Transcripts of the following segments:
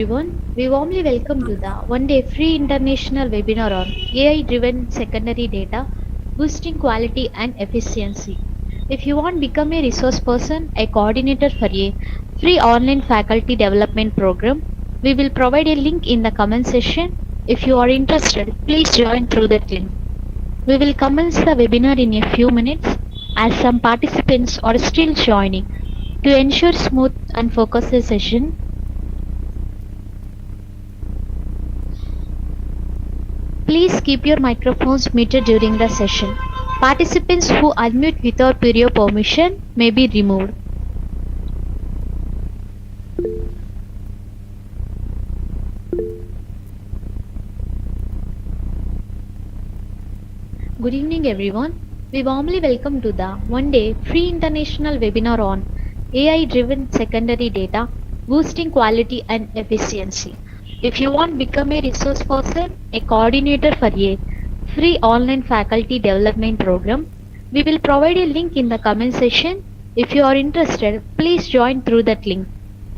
Everyone. We warmly welcome to the one-day free international webinar on AI-driven secondary data, boosting quality and efficiency. If you want to become a resource person, a coordinator for a free online faculty development program, we will provide a link in the comment section. If you are interested, please join through that link. We will commence the webinar in a few minutes as some participants are still joining. To ensure smooth and focused session, please keep your microphones muted during the session. Participants who unmute without prior permission may be removed. Good evening, everyone. We warmly welcome to the one-day free international webinar on AI-driven secondary data, boosting quality and efficiency. If you want to become a resource person, a coordinator for a free online faculty development program, we will provide a link in the comment section. If you are interested, please join through that link.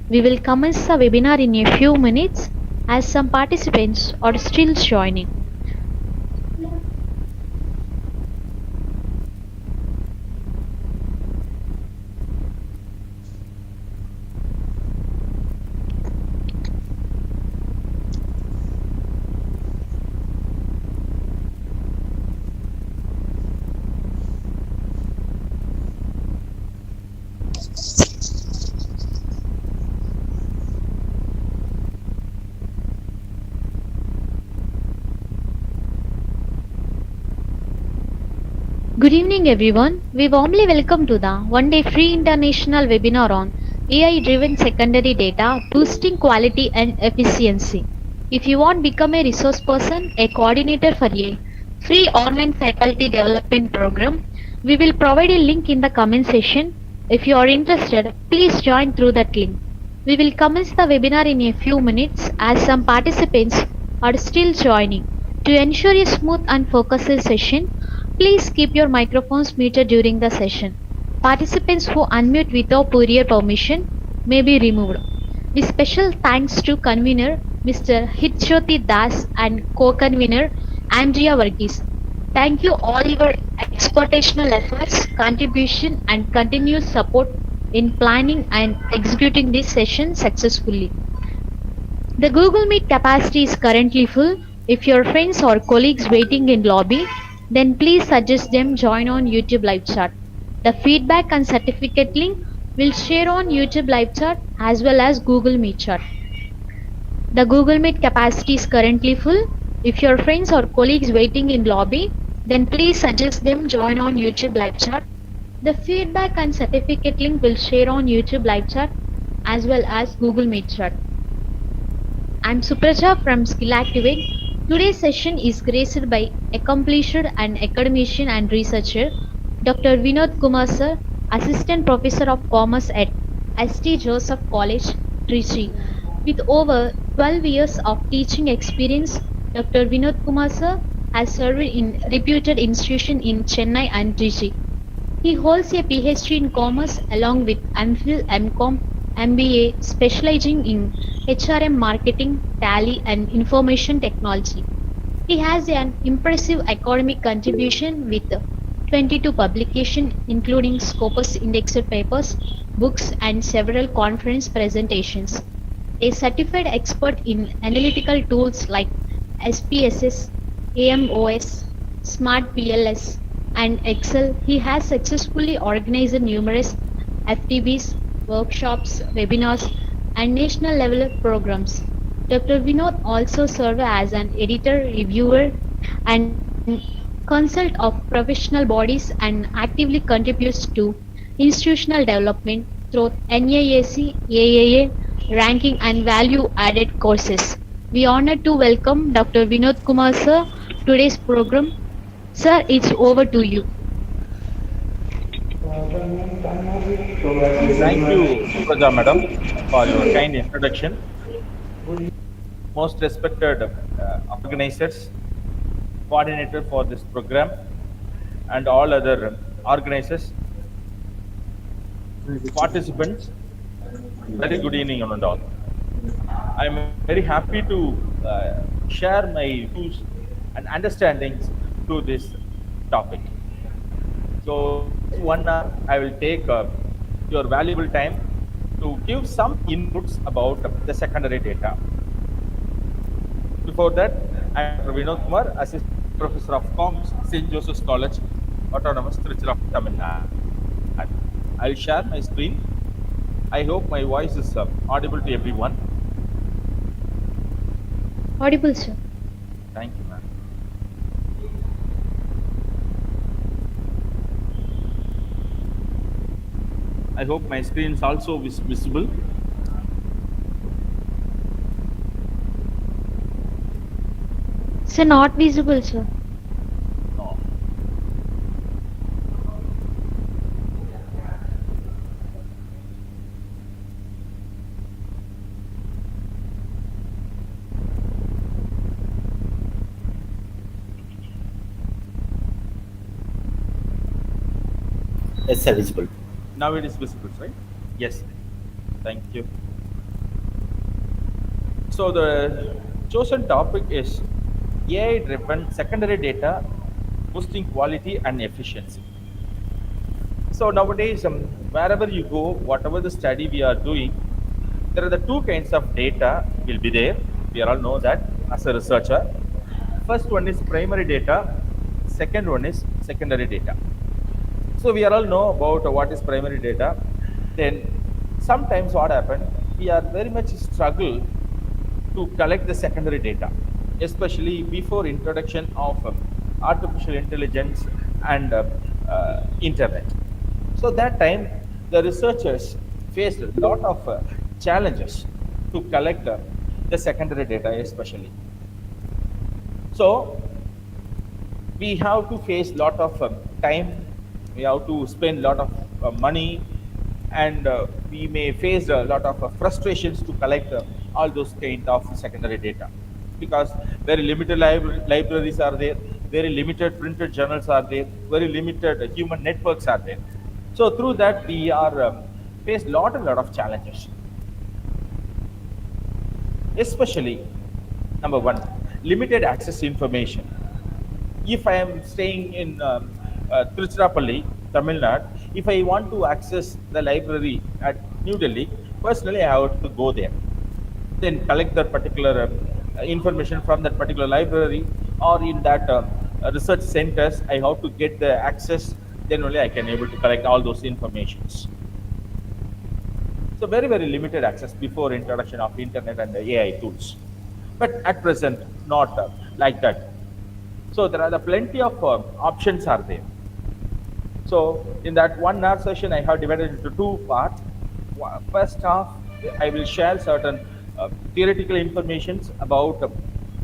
We will commence the webinar in a few minutes as some participants are still joining. Good evening, everyone. We warmly welcome to the one-day free international webinar on AI-driven secondary data, boosting quality and efficiency. If you want to become a resource person, a coordinator for a free online faculty development program, we will provide a link in the comment section. If you are interested, please join through that link. We will commence the webinar in a few minutes as some participants are still joining. To ensure a smooth and focused session, please keep your microphones muted during the session. Participants who unmute without prior permission may be removed. With special thanks to convener Mr. Hitchoti Das and co-convener Andrea Varghese. Thank you all your exportational efforts, contribution and continuous support in planning and executing this session successfully. The Google Meet capacity is currently full. If your friends or colleagues waiting in lobby, then please suggest them join on YouTube live chat. The feedback and certificate link will share on YouTube live chat as well as Google Meet chat. The Google Meet capacity is currently full. If your friends or colleagues waiting in lobby, then please suggest them join on YouTube live chat. The feedback and certificate link will share on YouTube live chat as well as Google Meet chat. I'm Supraja from Skill Activate. Today's session is graced by accomplished and academician and researcher Dr. Vinoth Kumar sir, Assistant Professor of Commerce at St. Joseph College, Trichy. With over 12 years of teaching experience, Dr. Vinoth Kumar sir has served in reputed institutions in Chennai and Trichy. He holds a PhD in Commerce along with MPhil, MCom, MBA, specializing in HRM marketing, tally, and information technology. He has an impressive academic contribution with 22 publications, including Scopus indexed papers, books, and several conference presentations. A certified expert in analytical tools like SPSS, AMOS, Smart PLS, and Excel, he has successfully organized numerous FTBs, workshops, webinars, and national level programs. Dr. Vinod also served as an editor, reviewer, and consult of professional bodies and actively contributes to institutional development through NAAC, AAA, ranking and value added courses. We honored to welcome Dr. Vinod Kumar sir today's program. Sir, it's over to you. Thank you, Supraja Madam, for your kind introduction. Most respected organizers, coordinator for this program, and all other organizers, participants, very good evening, one and all. I'm very happy to share my views and understandings to this topic. So in the next 1 hour, I will take your valuable time to give some inputs about the secondary data. Before that, I am Dr. Vinoth Kumar, Assistant Professor of Commerce, St. Joseph's College, Autonomous, Trichyrappalli, Tamil Nadu. I'll share my screen. I hope my voice is audible to everyone. Audible, sir. Thank you, ma'am. I hope my screen is also visible. Sir, not visible, sir. No. Yes, sir, visible. Now it is visible, right? Yes. Thank you. So the chosen topic is AI-driven secondary data boosting quality and efficiency. So nowadays, wherever you go, whatever the study we are doing, there are the two kinds of data will be there. We all know that as a researcher. First one is primary data. Second one is secondary data. So we are all know about what is primary data. Then sometimes what happen, we are very much struggle to collect the secondary data, especially before introduction of artificial intelligence and internet. So that time, the researchers faced a lot of challenges to collect the secondary data, especially. So we have to face lot of time. We have to spend lot of money, and we may face a lot of frustrations to collect all those kind of secondary data, because very limited libraries are there, very limited printed journals are there, very limited human networks are there. So through that we are face lot of challenges, especially number one, limited access to information. If I am staying in Tiruchirappalli, Tamil Nadu, if I want to access the library at New Delhi, personally I have to go there, then collect that particular information from that particular library, or in that research centers. I have to get the access. Then only I can able to collect all those informations. So very limited access before introduction of internet and the AI tools. But at present, not like that. So there are the plenty of options are there. So in that 1 hour session, I have divided into two parts. First half, I will share certain theoretical informations about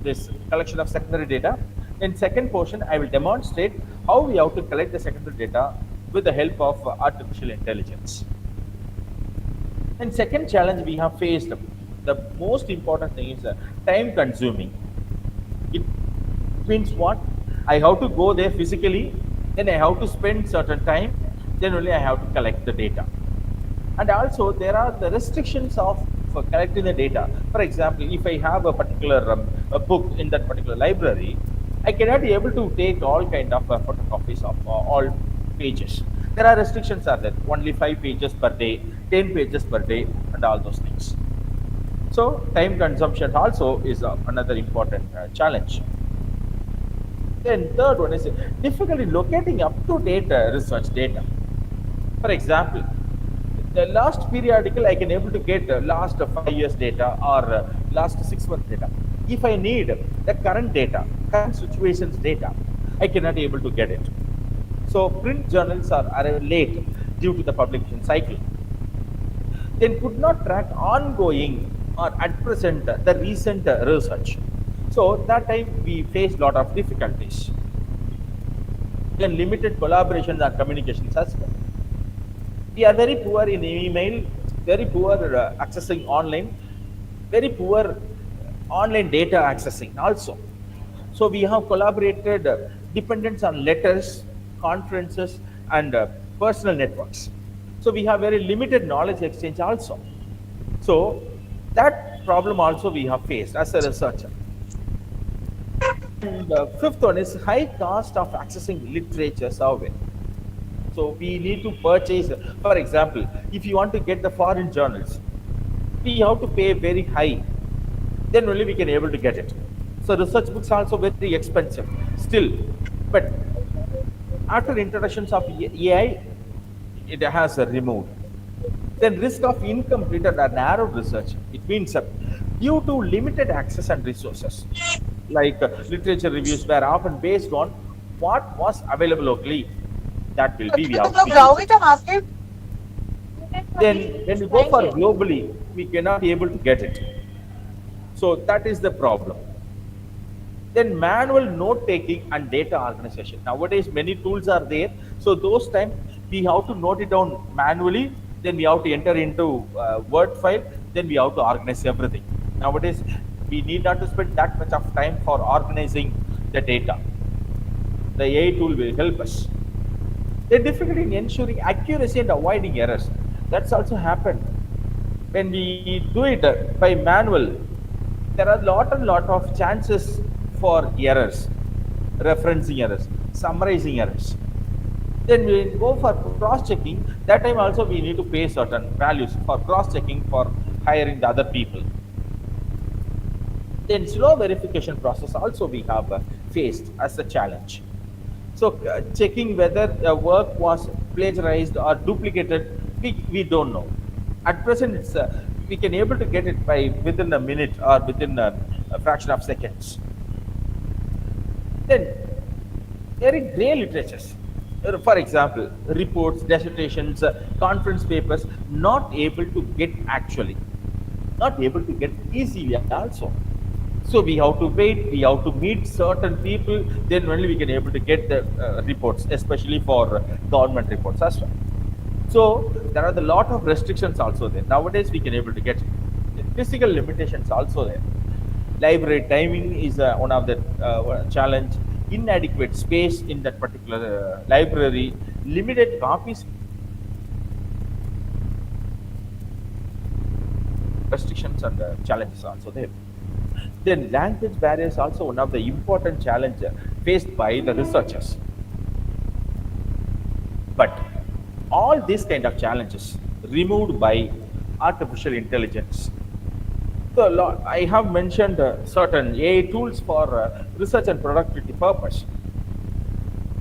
this collection of secondary data. In second portion, I will demonstrate how we have to collect the secondary data with the help of artificial intelligence. And second challenge we have faced, the most important thing is time consuming. It means what? I have to go there physically, then I have to spend certain time, then only I have to collect the data. And also there are the restrictions of for collecting the data. For example, if I have a particular a book in that particular library, I cannot be able to take all kind of photocopies of all pages. There are restrictions are there, only 5 pages per day, 10 pages per day, and all those things. So time consumption also is another important challenge. Then third one is difficulty locating up to date research data. For example, the last periodical I can able to get last 5 years data or last 6 months data. If I need the current data, current situations data, I cannot able to get it. So print journals are late due to the publication cycle. Then could not track ongoing or at present the recent research. So that time we faced lot of difficulties. Then limited collaboration and communications as well. We are very poor in email, very poor accessing online, very poor online data accessing also. So we have collaborated dependence on letters, conferences, and personal networks. So we have very limited knowledge exchange also. So That problem also we have faced as a researcher. And fifth one is high cost of accessing literature survey. So we need to purchase, for example, if you want to get the foreign journals, we have to pay very high. Then only we can able to get it. So research books are also very expensive still. But after introductions of AI, it has removed. Then risk of incomplete or narrow research. It means due to limited access and resources, like literature reviews were often based on what was available locally. That will be we have to be using. Then when we go for globally, we cannot be able to get it. So that is the problem. Then manual note taking and data organization. Nowadays, many tools are there. So those time we have to note it down manually. Then we have to enter into Word file. Then we have to organize everything. Nowadays, we need not to spend that much of time for organizing the data. The AI tool will help us. The difficulty in ensuring accuracy and avoiding errors. That's also happened. When we do it by manual, there are lot of chances for errors, referencing errors, summarizing errors. Then we go for cross-checking. That time also we need to pay certain values for cross-checking for hiring the other people. Then slow verification process also we have faced as a challenge. So checking whether a work was plagiarized or duplicated, we don't know. At present, it's we can able to get it by within a minute or within a fraction of seconds. Then there are gray literatures. For example, reports, dissertations, conference papers, not able to get actually, not able to get easily also. So we have to wait, we have to meet certain people, then only we can able to get the reports, especially for government reports as well. So there are a lot of restrictions also there. Nowadays we can able to get physical limitations also there. Library timing is one of the challenge. Inadequate space in that particular library, limited copies, restrictions and challenges also there. Then language barriers also one of the important challenges faced by the researchers. But all these kind of challenges removed by artificial intelligence. So I have mentioned certain AI tools for research and productivity purpose.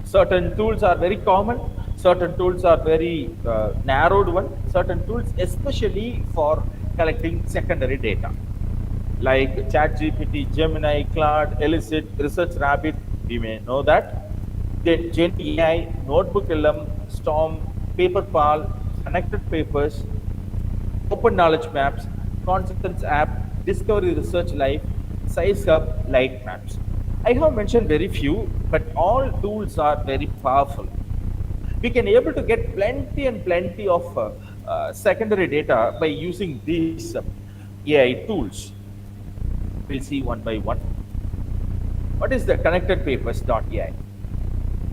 Certain tools are very common, certain tools are very narrowed one, certain tools especially for collecting secondary data like ChatGPT, Gemini, Claude, Elicit, Research Rabbit, we may know that. Then Gen AI, Notebook LM, Storm, PaperPal, Connected Papers, Open Knowledge Maps, Constance App, Discovery Research Live, Size Hub, Light Maps. I have mentioned very few, but all tools are very powerful. We can able to get plenty and plenty of secondary data by using these AI tools. We'll see one by one. What is the connected papers.ai?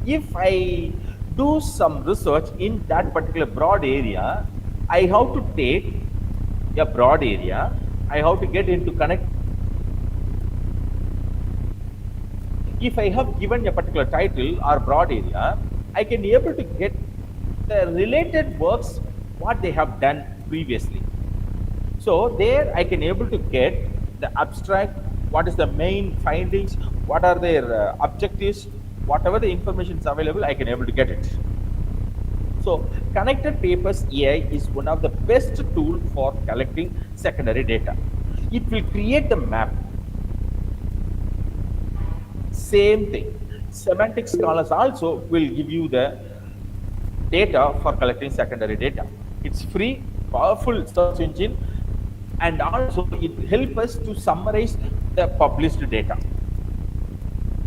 If I do some research in that particular broad area, I have to take a broad area, I have to get into connect. If I have given a particular title or broad area, I can be able to get the related works, what they have done previously. So there I can able to get the abstract, what is the main findings, what are their objectives, whatever the information is available, I can able to get it. So connected papers AI is one of the best tool for collecting secondary data. It will create the map. Same thing. Semantic scholars also will give you the data for collecting secondary data. It's free, powerful search engine, and also it helps us to summarize the published data.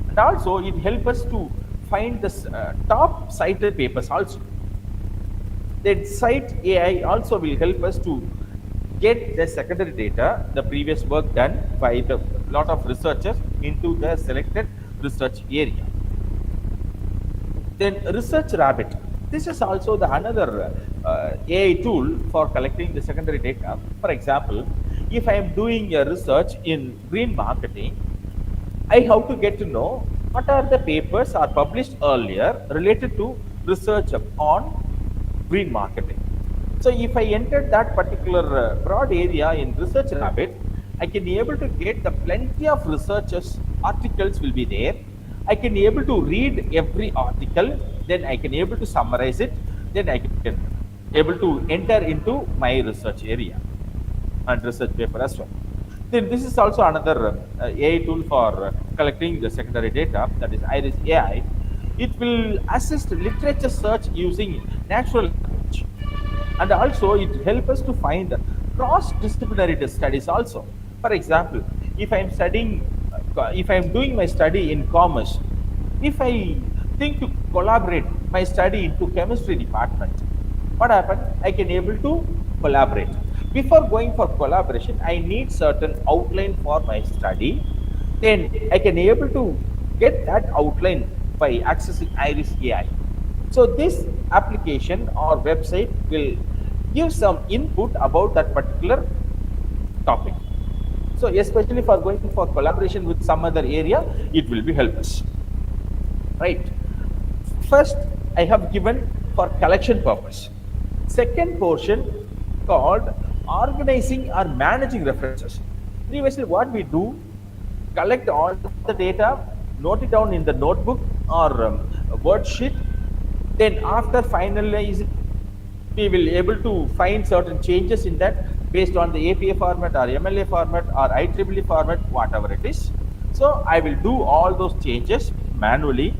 And also it helps us to find the top cited papers also. That site AI also will help us to get the secondary data, the previous work done by the lot of researchers into the selected research area. Then Research Rabbit. This is also the another AI tool for collecting the secondary data. For example, If I am doing a research in green marketing, I have to get to know what are the papers are published earlier related to research on green marketing. So if I entered that particular broad area in research rabbit, I can be able to get the plenty of researchers articles will be there. I can be able to read every article, then I can able to summarize it, then I can able to enter into my research area and research paper as well. Then this is also another AI tool for collecting the secondary data, that is Iris AI. It will assist literature search using natural language, and also it helps us to find cross-disciplinary studies also. For example, if I am studying, if I am doing my study in commerce, if I think to collaborate my study into chemistry department, what happened? I can able to collaborate. Before going for collaboration, I need certain outline for my study. Then I can able to get that outline by accessing Iris AI. So this application or website will give some input about that particular topic. So especially for going for collaboration with some other area, it will be help us, right? First, I have given for collection purpose. Second portion called organizing or managing references. Previously, what we do, collect all the data, note it down in the notebook or a word sheet. Then after finalizing, we will able to find certain changes in that based on the APA format or MLA format or IEEE format, whatever it is. So I will do all those changes manually,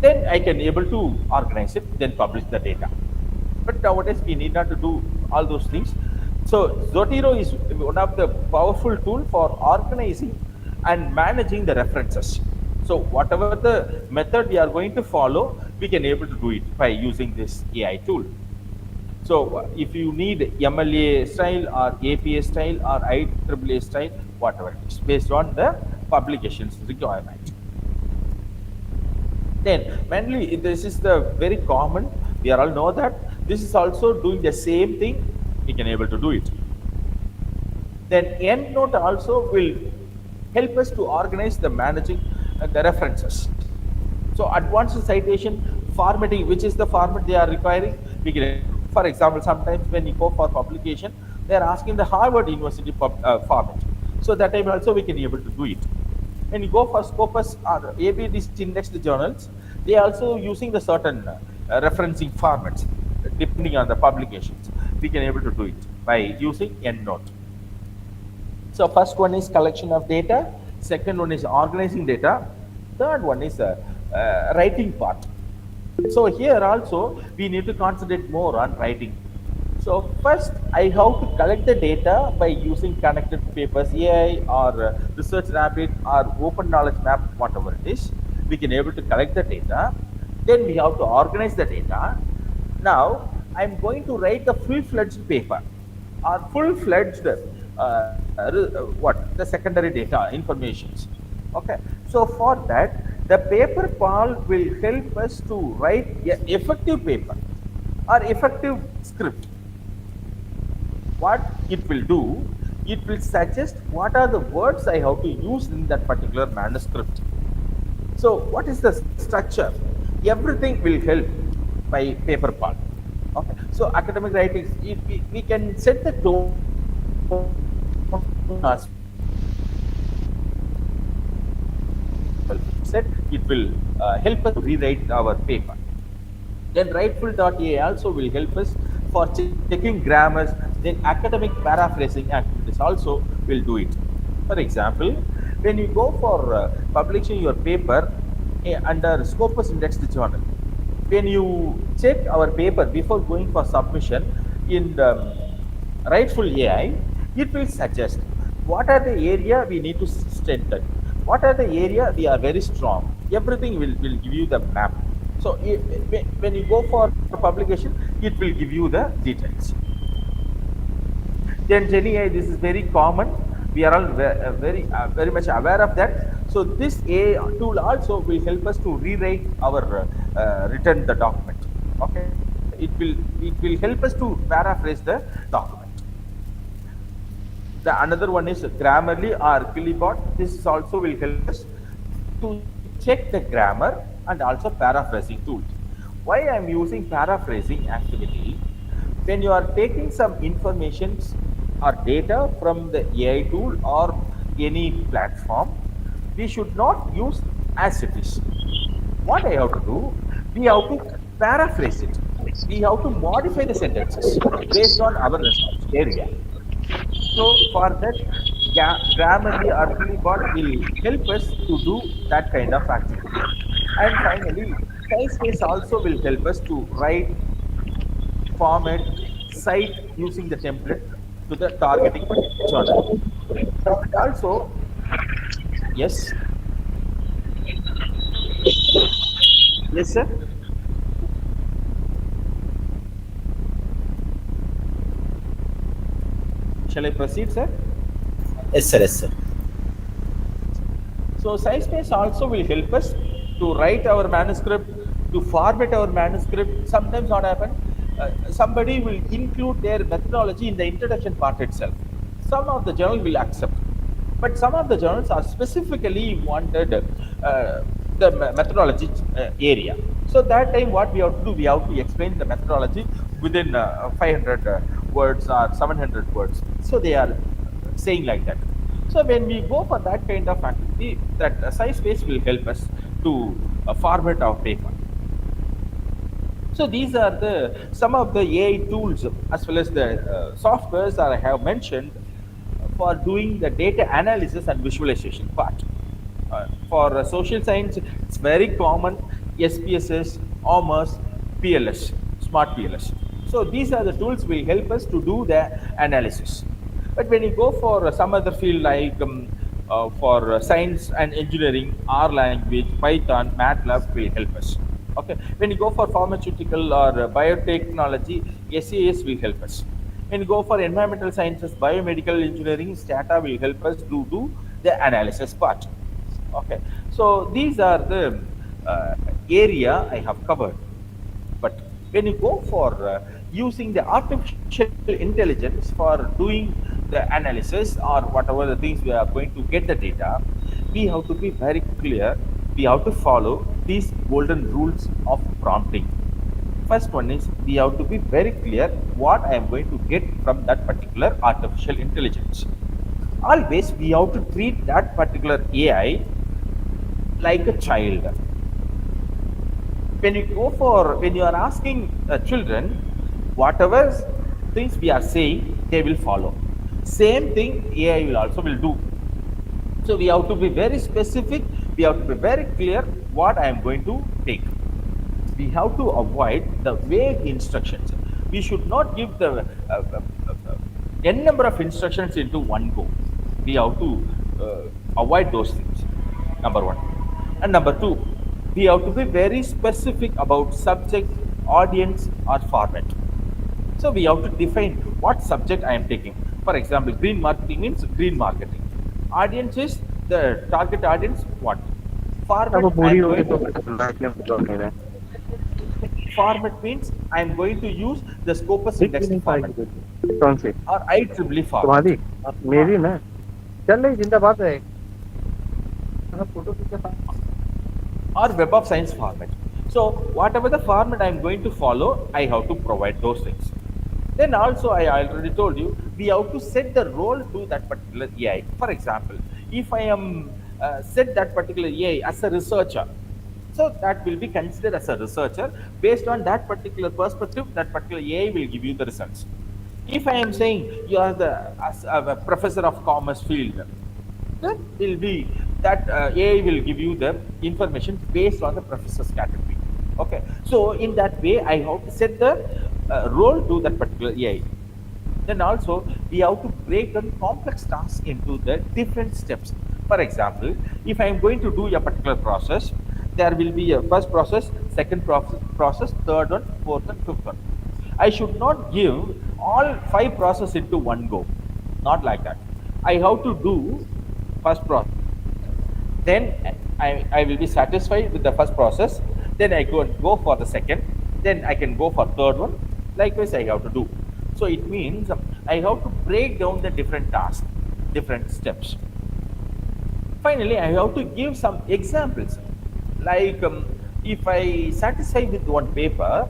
then I can able to organize it, then publish the data. But nowadays we need not to do all those things. So Zotero is one of the powerful tool for organizing and managing the references. So whatever the method we are going to follow, we can able to do it by using this AI tool. So if you need MLA style or APA style or IEEE style, whatever it is, based on the publications requirement. Then mainly this is the very common. We are all know that this is also doing the same thing. We can able to do it. Then EndNote also will help us to organize the managing the references. So advanced citation formatting, which is the format they are requiring, we can able to do. For example, sometimes when you go for publication, they are asking the Harvard University format. So that time also we can be able to do it. When you go for Scopus or ABDC indexed journals, they are also using the certain referencing formats depending on the publications. We can able to do it by using EndNote. So first one is collection of data, second one is organizing data, third one is writing part. So here also we need to concentrate more on writing. So first I have to collect the data by using connected papers AI or research rabbit or open knowledge map, whatever it is. We can able to collect the data. Then we have to organize the data. Now I'm going to write the full-fledged paper or full-fledged what the secondary data informations. Okay, so for that the paper pal will help us to write a effective paper or effective script. What it will do, it will suggest what are the words I have to use in that particular manuscript. So what is the structure? Everything will help by paper pal. Okay, so academic writing, we can set the tone as well. Set it will help us to rewrite our paper. Then Rightful.ai also will help us for checking grammars. Then academic paraphrasing activities also will do it. For example, when you go for publishing your paper under Scopus indexed journal, when you check our paper before going for submission in the Rightful AI, it will suggest what are the area we need to strengthen, what are the area we are very strong. Everything will give you the map. So when you go for publication, it will give you the details. Then GenAI, this is very common. We are all very much aware of that. So this AI tool also will help us to rewrite our written the document. Okay, it will help us to paraphrase the document. The another one is Grammarly or Kilibot. This is also will help us to check the grammar and also paraphrasing tools. Why I am using paraphrasing activity? When you are taking some informations or data from the AI tool or any platform, we should not use as it is. What I have to do, we have to paraphrase it. We have to modify the sentences based on our research area. So for that, Grammarly or Philibot will help us to do that kind of activity. And finally, SciSpace also will help us to write, format, cite using the template to the targeting journal. And also, yes, yes, sir. Shall I proceed, sir? Yes, sir. Yes, sir. So SciSpace also will help us to write our manuscript, to format our manuscript. Sometimes what happen, somebody will include their methodology in the introduction part itself. Some of the journal will accept, but some of the journals are specifically wanted the methodology area. So that time what we have to do, we have to explain the methodology within 500 words or 700 words. So they are saying like that. So when we go for that kind of activity, that size space will help us to format our paper. So these are the some of the AI tools as well as the softwares that I have mentioned for doing the data analysis and visualization part. For social science, it's very common SPSS, OMERS, PLS, Smart PLS. So these are the tools will help us to do the analysis. But when you go for some other field like for science and engineering, R language, Python, MATLAB will help us. Okay. When you go for pharmaceutical or biotechnology, SAS will help us. When you go for environmental sciences, biomedical engineering, Stata will help us to do the analysis part. Okay. So these are the area I have covered. But when you go for using the artificial intelligence for doing the analysis or whatever the things we are going to get the data, we have to be very clear. We have to follow these golden rules of prompting. First one is we have to be very clear what I am going to get from that particular artificial intelligence. Always we have to treat that particular AI like a child. When you are asking children, whatever things we are saying, they will follow. Same thing AI will also will do. So we have to be very specific. We have to be very clear what I am going to take. We have to avoid the vague instructions. We should not give the n number of instructions into one go. We have to avoid those things. Number one. And number two, we have to be very specific about subject, audience, or format. So we have to define what subject I am taking. For example, green marketing means green marketing. Audience is the target audience. What अब वो format I पूरी am हो गई going तो to इसलिए मुझे नहीं रहा format means I am going to use the Scopus दिख भी indexed नहीं format पाएगी कौन सी or IEEE format तुम्हारी मेरी ना चल रही जिंदाबाद है फोटो खींच के or Web of Science format. So whatever the format I am going to follow, I have to provide those things. Then also I already told you, we have to set the role to that particular AI. For example, if I am set that particular AI as a researcher, so that will be considered as a researcher. Based on that particular perspective, that particular AI will give you the results. If I am saying you are the as a professor of commerce field, then will be that AI will give you the information based on the professor's category. Okay, so in that way, I have to set the role to that particular AI. Then also we have to break down complex tasks into the different steps. For example, if I am going to do a particular process, there will be a first process, second process, third one, fourth and fifth one. I should not give all 5 processes into one go. Not like that. I have to do first process. Then I will be satisfied with the first process. Then I go for the second. Then I can go for third one. Likewise, I have to do. So it means I have to break down the different tasks, different steps. Finally, I have to give some examples. Like if I satisfy with one paper,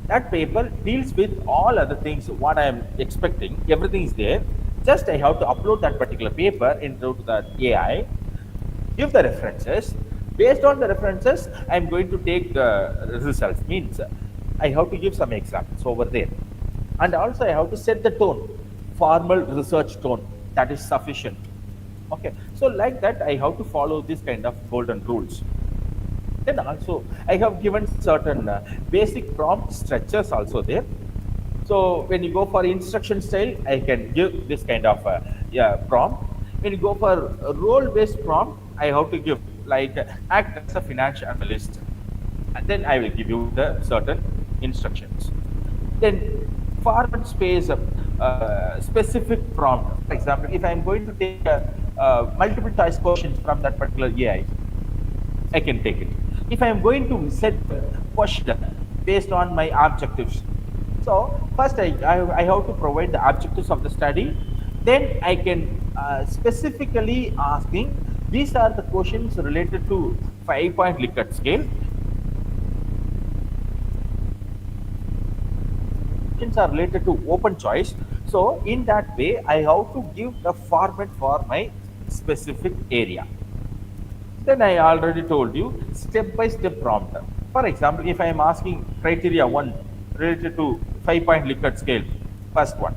that paper deals with all other things what I am expecting. Everything is there. Just I have to upload that particular paper into the AI, give the references. Based on the references, I'm going to take the results. Means I have to give some examples over there. And also I have to set the tone, formal research tone that is sufficient. Okay, so like that, I have to follow this kind of golden rules. Then also, I have given certain basic prompt structures also there. So when you go for instruction style, I can give this kind of yeah, prompt. When you go for a role-based prompt, I have to give like act as a financial analyst, and then I will give you the certain instructions. Then format space specific prompt. For example, if I am going to take multiple choice questions from that particular AI, I can take it. If I am going to set the question based on my objectives, so first I have to provide the objectives of the study. Then I can specifically asking these are the questions related to 5-point Likert scale. Questions are related to open choice. So in that way, I have to give the format for my specific area. Then I already told you step by step prompt. For example, if I am asking criteria one related to 5-point Likert scale, first one.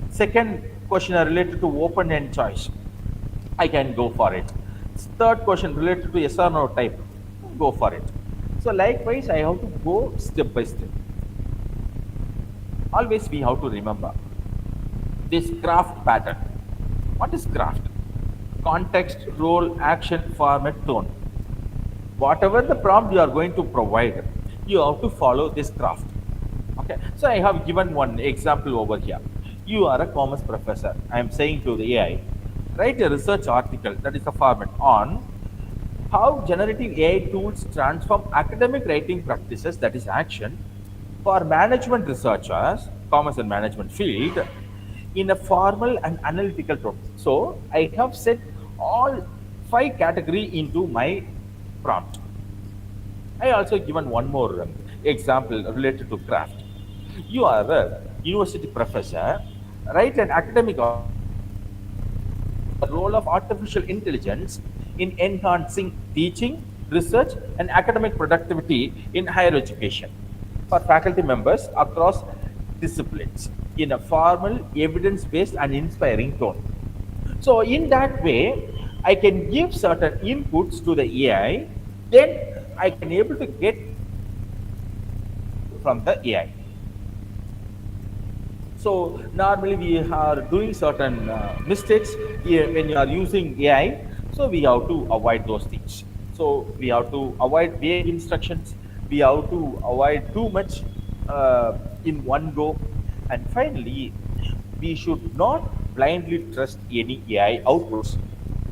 Second question are related to open end choice. I can go for it. Third question related to yes or no type. Go for it. So likewise, I have to go step by step. Always we have to remember this craft pattern. What is craft? Context, role, action, format, tone. Whatever the prompt you are going to provide, you have to follow this craft. Okay, so I have given one example over here. You are a commerce professor. I am saying to the AI, write a research article, that is the format, on how generative AI tools transform academic writing practices, that is action, for management researchers, commerce and management field, in a formal and analytical tone. So I have set all 5 category into my prompt. I also given one more example related to craft. You are a university professor, write an academic the role of artificial intelligence in enhancing teaching, research, and academic productivity in higher education for faculty members across disciplines in a formal, evidence based, and inspiring tone. So, in that way, I can give certain inputs to the AI, then I can able to get from the AI. So normally we are doing certain mistakes here when you are using AI. So we have to avoid those things. So we have to avoid vague instructions. We have to avoid too much in one go. And finally, we should not blindly trust any AI outputs.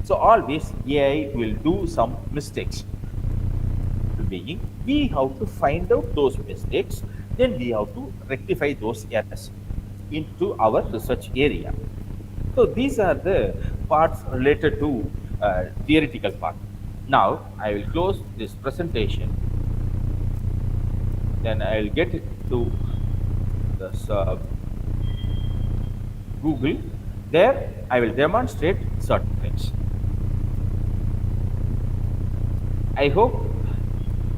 So always AI will do some mistakes being, we have to find out those mistakes, then we have to rectify those errors into our research area. So these are the parts related to theoretical part. Now I will close this presentation, then I will get it to this Google. There I will demonstrate certain things. I hope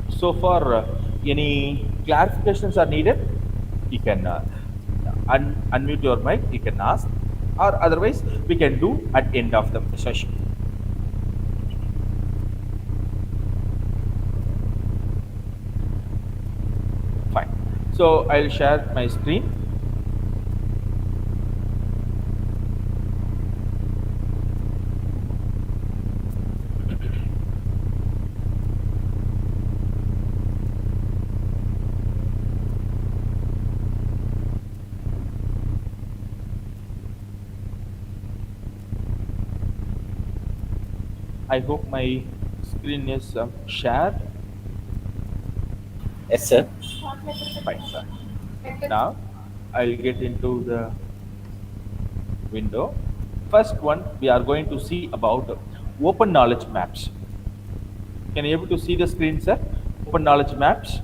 so far any clarifications are needed. You can unmute your mic, you can ask, or otherwise we can do at end of the session. Fine. So I'll share my screen. I hope my screen is shared. Yes, sir. Fine, sir. Now I'll get into the window. First one, we are going to see about open knowledge maps. Can you able to see the screen, sir? Open knowledge maps?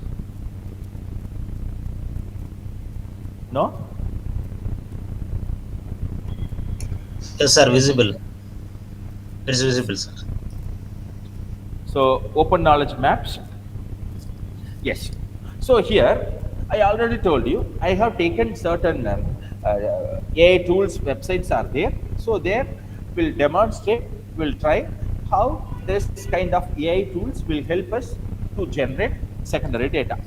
No? Yes, sir, visible. It's visible, sir. So open knowledge maps. Yes. So here, I already told you, I have taken certain AI tools websites are there. So there will demonstrate, will try how this kind of AI tools will help us to generate secondary data.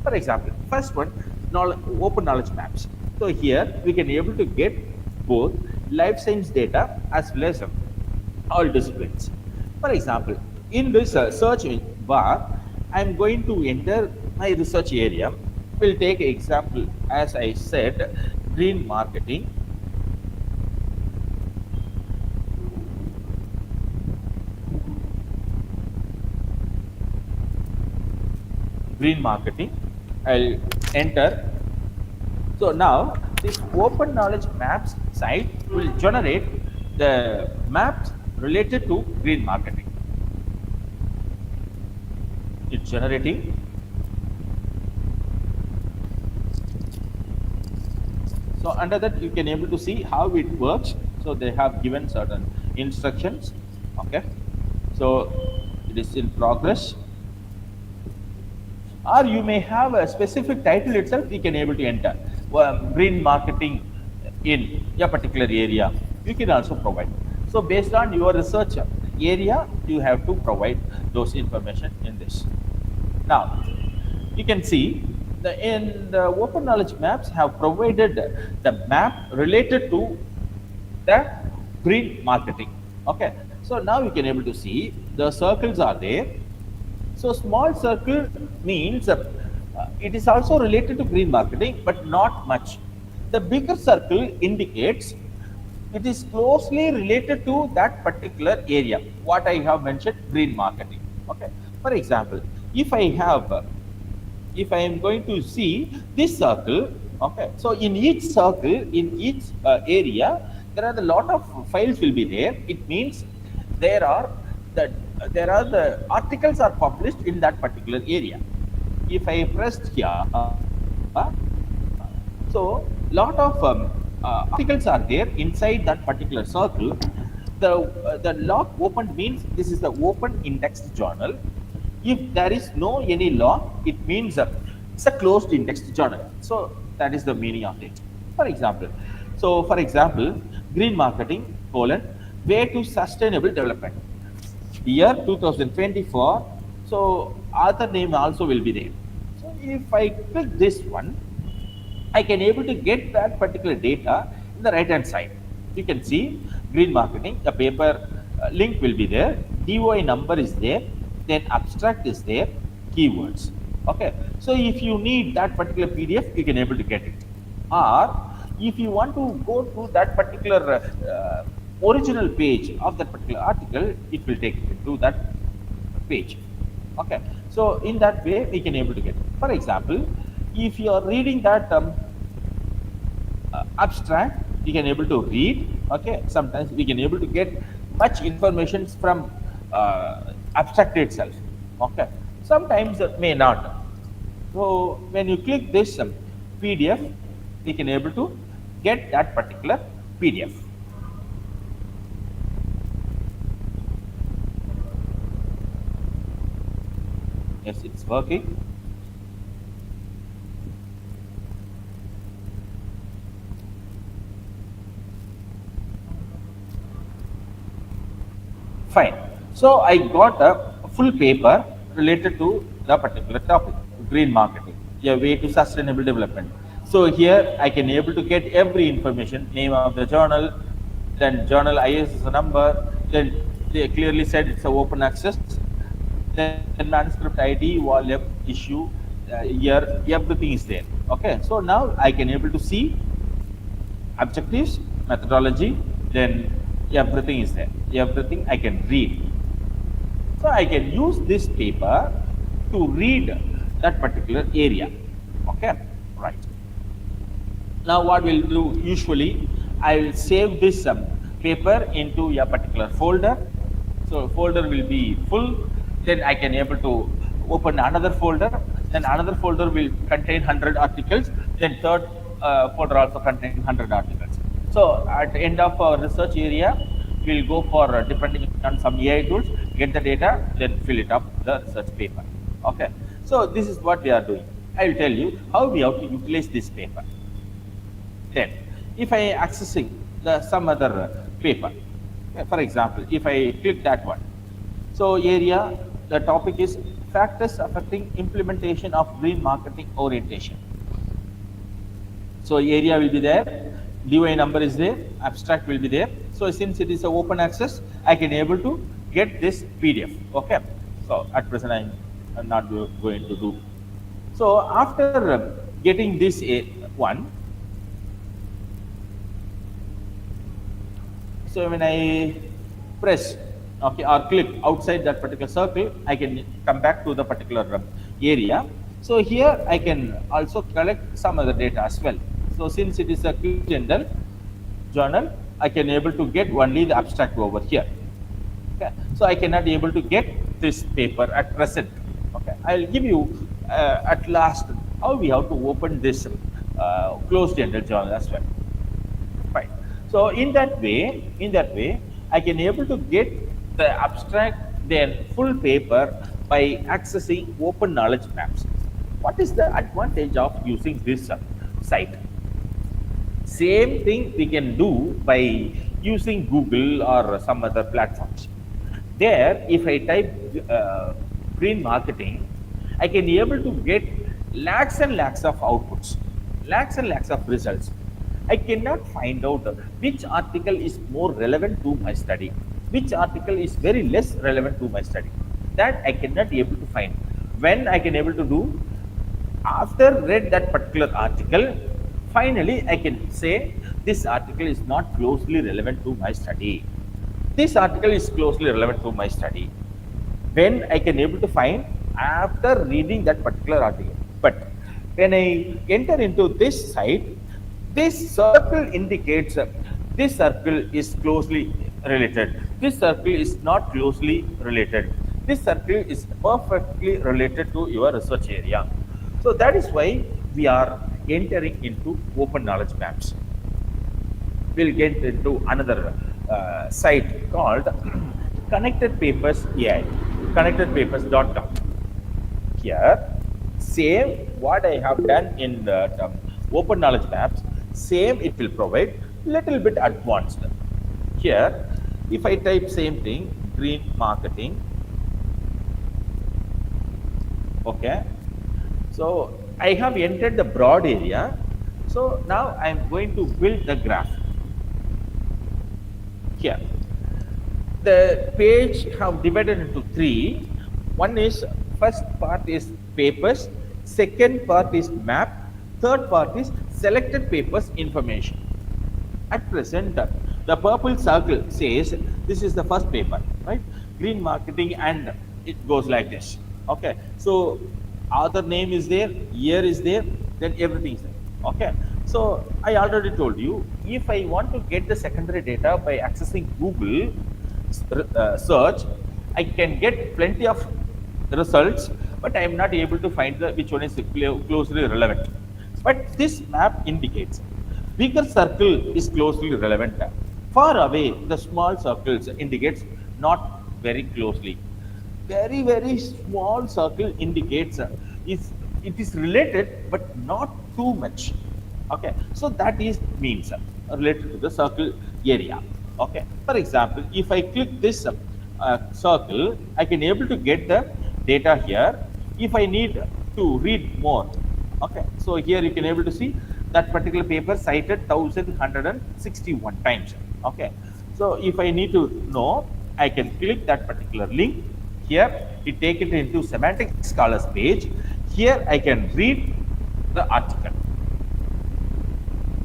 For example, first one, open knowledge maps. So here we can able to get both life science data as well as all disciplines. For example, in this search bar, I'm going to enter my research area. We'll take example, as I said, green marketing. Green marketing. I'll enter. So now this open knowledge maps site will generate the maps related to green marketing. It's generating. So under that you can able to see how it works. So they have given certain instructions. Okay. So it is in progress. Or you may have a specific title itself you can able to enter. Green marketing in a particular area. You can also provide. So based on your research area, you have to provide those information in this. Now, you can see in the open knowledge maps have provided the map related to the green marketing. Okay. So now you can able to see the circles are there. So small circle means it is also related to green marketing, but not much. The bigger circle indicates it is closely related to that particular area. What I have mentioned, green marketing. Okay. For example, if I have, if I am going to see this circle, okay. So in each circle, in each area, there are a lot of files will be there. It means there are the articles are published in that particular area. If I pressed here, so lot of articles are there inside that particular circle. The log opened means this is the open indexed journal. If there is no any log, it means it's a closed indexed journal. So that is the meaning of it. For example, green marketing colon way to sustainable development. Year 2024. So author name also will be there. So if I click this one, I can able to get that particular data in the right hand side. You can see green marketing, the paper link will be there, DOI number is there, then abstract is there, keywords. Okay. So if you need that particular PDF, you can able to get it. Or if you want to go to that particular original page of that particular article, it will take you to that page. Okay. So in that way, we can able to get it. For example, if you are reading that abstract, you can able to read. Okay. Sometimes we can able to get much information from abstract itself. Okay. Sometimes it may not. So when you click this PDF, we can able to get that particular PDF. Yes, it's working. Fine. So I got a full paper related to the particular topic, green marketing, a way to sustainable development. So here I can able to get every information, name of the journal, then journal ISSN number, then they clearly said it's a open access, then manuscript ID, volume, issue, year, everything is there. Okay. So now I can able to see objectives, methodology, then everything is there. Everything I can read. So I can use this paper to read that particular area. Okay, right. Now what we'll do, usually I will save this paper into a particular folder. So folder will be full. Then I can able to open another folder. Then another folder will contain 100 articles. Then third folder also contain 100 articles. So at the end of our research area, we'll go for depending on some AI tools, get the data, then fill it up the research paper. Okay. So this is what we are doing. I will tell you how we have to utilize this paper. Then, if I accessing some other paper, for example, if I click that one, so area, the topic is factors affecting implementation of green marketing orientation. So area will be there, DOI number is there, abstract will be there. So since it is a open access, I can able to get this PDF. Okay. So at present I'm not going to do. So after getting this one, so when I press okay or click outside that particular circle, I can come back to the particular area. So here I can also collect some other data as well. So since it is a general journal, I can able to get only the abstract over here. Okay. So I cannot be able to get this paper at present. Okay. I will give you at last how we have to open this closed ended journal as well. Fine. So in that way, I can able to get the abstract then full paper by accessing open knowledge maps. What is the advantage of using this site? Same thing we can do by using Google or some other platforms. There, if I type green marketing, I can be able to get lakhs and lakhs of outputs, lakhs and lakhs of results. I cannot find out which article is more relevant to my study, which article is very less relevant to my study. That I cannot be able to find. When I can able to do, after read that particular article, finally I can say this article is not closely relevant to my study. This article is closely relevant to my study. When I can able to find after reading that particular article. But when I enter into this site, this circle indicates this circle is closely related. This circle is not closely related. This circle is perfectly related to your research area. So that is why we are entering into open knowledge maps. We'll get into another site called Connected Papers AI, connectedpapers.com. Here, same what I have done in the open knowledge maps, same it will provide, little bit advanced. Here, if I type same thing, green marketing, okay. So I have entered the broad area. So now I am going to build the graph. Here, the page have divided into three. One is first part is papers, second part is map, third part is selected papers information. At present, the purple circle says this is the first paper, right? Green marketing, and it goes like this. Okay, so author name is there, year is there, then everything is there. Okay, so I already told you, if I want to get the secondary data by accessing Google search, I can get plenty of results, but I am not able to find the which one is closely relevant. But this map indicates bigger circle is closely relevant. Far away, the small circles indicates not very closely. Very, very small circle indicates it is related, but not too much. Okay, so that is means related to the circle area. Okay, for example, if I click this circle, I can able to get the data here. If I need to read more, okay, so here you can able to see that particular paper cited 1161 times. Okay, so if I need to know, I can click that particular link. Here it take it into semantic scholars page. Here I can read the article.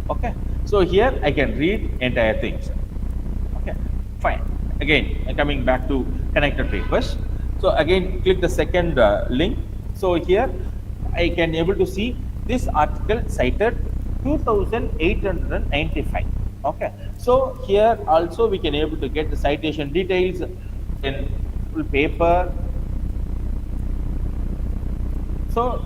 Okay, so here I can read entire things. Okay, fine. Again, coming back to connected papers. So again, click the second link. So here I can able to see this article cited 2895. Okay, so here also we can able to get the citation details, then full paper. So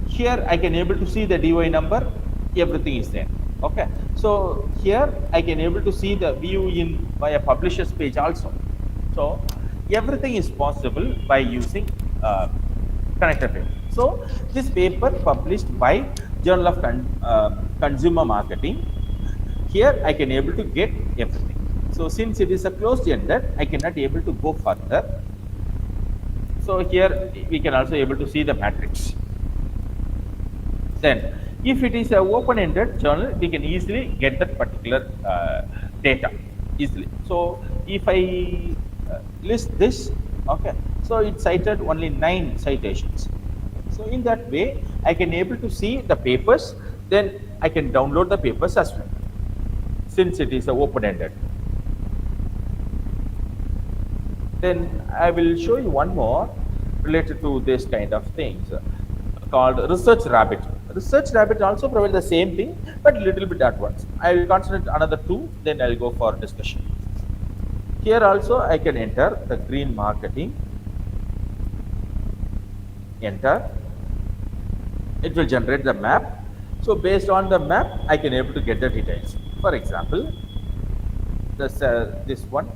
here I can able to see the DOI number, everything is there. Okay, so here I can able to see the view in via publishers page also. So everything is possible by using connector paper. So this paper published by Journal of Consumer Marketing. Here I can able to get everything. So since it is a closed ended, I cannot able to go further. So here we can also able to see the matrix. Then if it is a open-ended journal, we can easily get that particular data easily. So if I list this, okay, so it cited only 9 citations. So in that way, I can able to see the papers, then I can download the papers as well, since it is a open-ended. Then I will show you one more related to this kind of things called Research Rabbit. Research Rabbit also provides the same thing, but little bit advanced. I will concentrate another two, then I'll go for discussion. Here also I can enter the green marketing, enter, it will generate the map. So based on the map, I can able to get the details. For example, this one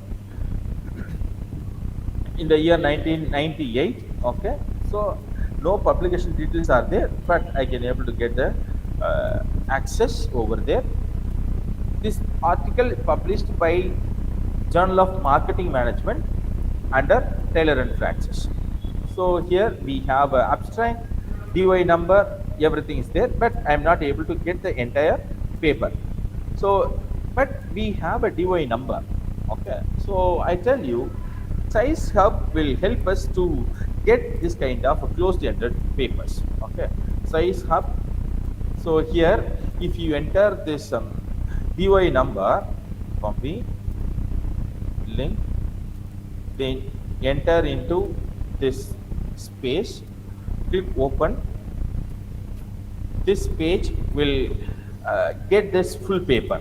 in the year 1998. Okay, so no publication details are there, but I can able to get the access over there. This article published by Journal of Marketing Management under Taylor and Francis. So here we have a abstract, DOI number, everything is there, but I am not able to get the entire paper. So, but we have a DOI number. Okay, so I tell you, Size Hub will help us to get this kind of closed-ended papers. Okay, Size Hub. So here, if you enter this DOI number, copy, link, then enter into this space, click open. This page will get this full paper.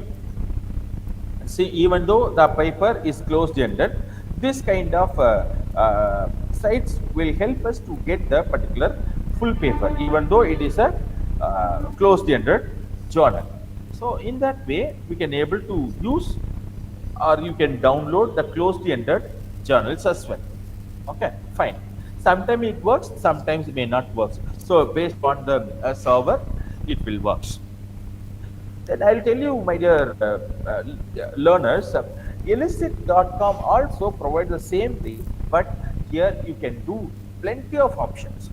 See, even though the paper is closed ended, this kind of sites will help us to get the particular full paper, even though it is a closed ended journal. So in that way, we can able to use, or you can download the closed ended journals as well. Okay, fine. Sometimes it works, sometimes it may not work. So based on the server, it will works. Then I'll tell you, my dear learners, illicit.com also provides the same thing, but here you can do plenty of options.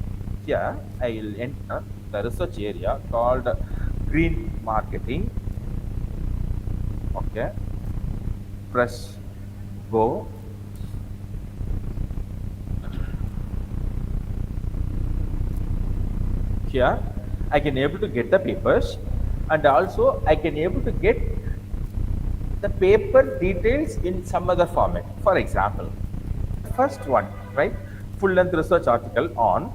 Here I will enter the research area called green marketing. Okay, press go. Here I can able to get the papers, and also I can able to get the paper details in some other format. For example, first one, right? Full length research article on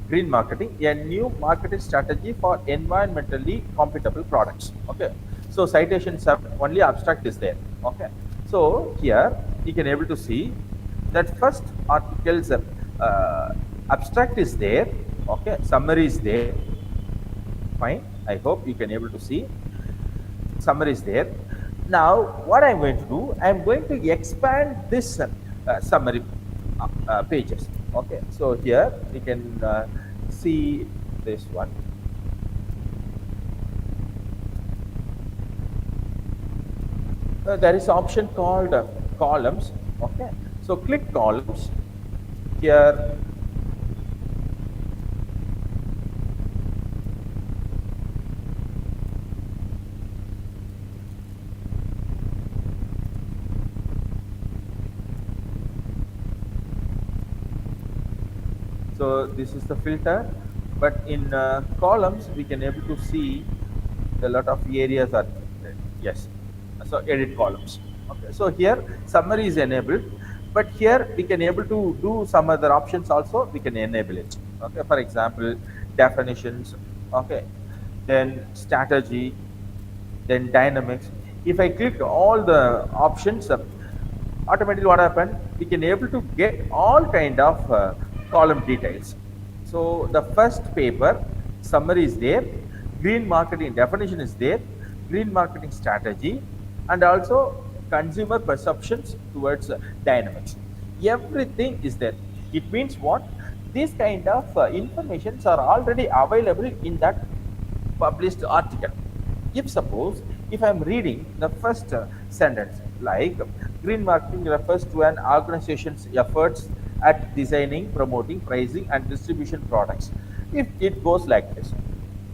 green marketing, a new marketing strategy for environmentally compatible products. Okay, so citations have only abstract is there. Okay, so here you can able to see that first article's abstract is there. Okay, summary is there. Fine, I hope you can able to see summary is there. Now what I'm going to do, I'm going to expand this summary pages. Okay, so here you can see this one. There is option called columns. Okay, so click columns. Here so this is the filter, but in columns we can able to see a lot of areas are there. Yes, so edit columns. Okay, so here summary is enabled, but here we can able to do some other options also, we can enable it. Okay, for example, definitions. Okay, then strategy, then dynamics. If I click all the options, automatically what happened? We can able to get all kind of column details. So the first paper summary is there, green marketing definition is there, green marketing strategy, and also consumer perceptions towards dynamics. Everything is there. It means what? These kind of informations are already available in that published article. If suppose if I'm reading the first sentence, like green marketing refers to an organization's efforts at designing, promoting, pricing, and distribution products. If it goes like this,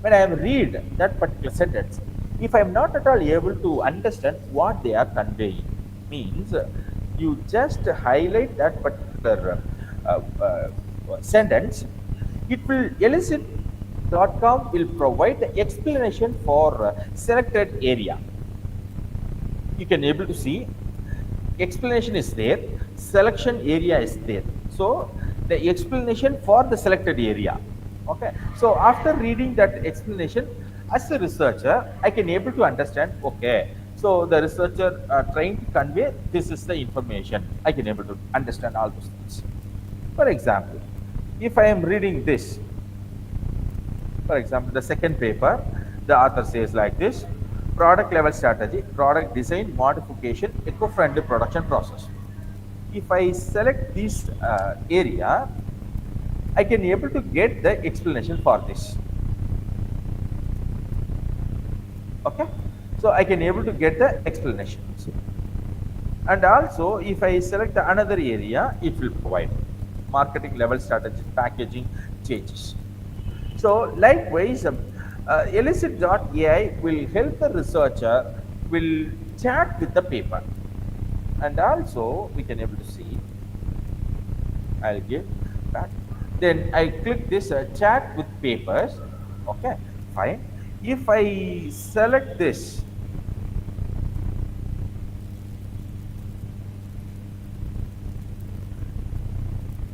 when I read that particular sentence, if I'm not at all able to understand what they are conveying, means you just highlight that particular sentence, it will elicit .com will provide the explanation for selected area. You can able to see explanation is there, selection area is there. So the explanation for the selected area. Okay. So after reading that explanation, as a researcher, I can able to understand. Okay. So the researcher trying to convey this is the information. I can able to understand all those things. For example, if I am reading this, for example, the second paper, the author says like this: product level strategy, product design, modification, eco-friendly production process. If I select this area, I can able to get the explanation for this. Okay, so I can able to get the explanations. And also, if I select another area, it will provide marketing level strategy, packaging changes. So likewise, elicit.ai will help the researcher will chat with the paper, and also we can able to see. I'll give back. Then I click this chat with papers. Okay, fine. If I select this,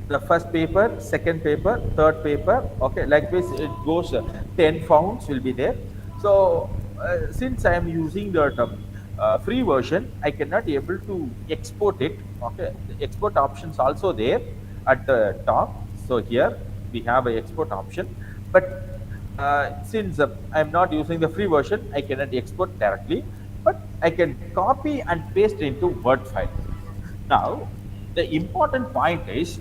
the first paper, second paper, third paper. Okay, like this it goes 10 founds will be there. So since I am using the free version, I cannot able to export it. Okay, the export options also there at the top. So here we have a export option, but since I am not using the free version, I cannot export directly, but I can copy and paste into Word file. Now, the important point is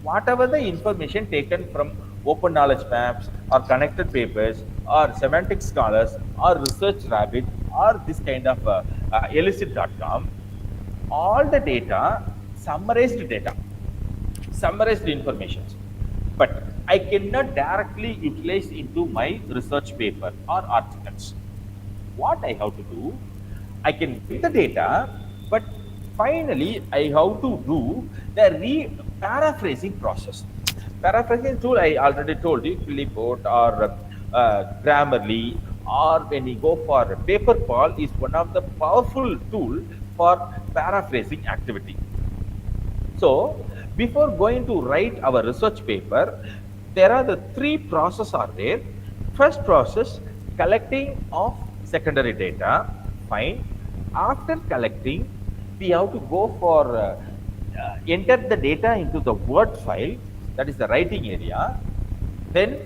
whatever the information taken from open knowledge maps or connected papers or semantic scholars or research rabbit or this kind of elicit.com, all the data, summarized information, but I cannot directly utilize into my research paper or articles. What I have to do, I can get the data, but finally I have to do the paraphrasing process. Paraphrasing tool I already told you, Clipboard or Grammarly, or when you go for Paperpal is one of the powerful tool for paraphrasing activity. So before going to write our research paper, there are the three processes are there. First process, collecting of secondary data. Fine. After collecting, we have to go for enter the data into the Word file, that is the writing area. Then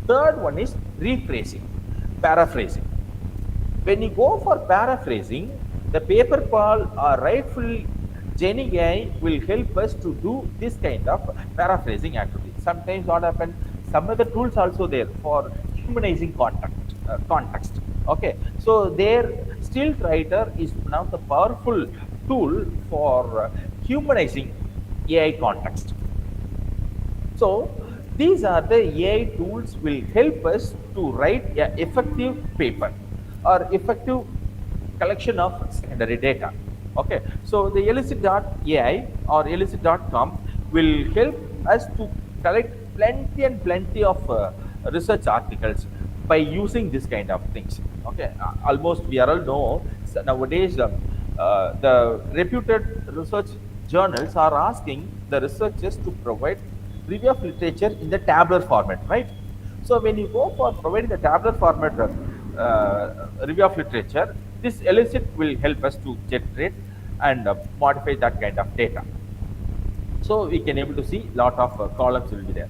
third one is rephrasing, paraphrasing. When you go for paraphrasing, the paper call or rightful Genie AI will help us to do this kind of paraphrasing activity. Sometimes what happens, some other tools also there for humanizing context. Okay, so their still writer is one of the powerful tool for humanizing AI context. So these are the AI tools will help us to write a effective paper or effective collection of secondary data. Okay, so the elicit.ai or elicit.com will help us to collect plenty and plenty of research articles by using this kind of things. Okay, almost we all know nowadays the reputed research journals are asking the researchers to provide review of literature in the tabular format, right? So when you go for providing the tabular format review of literature, This elicit will help us to generate and modify that kind of data. So we can able to see lot of columns will be there.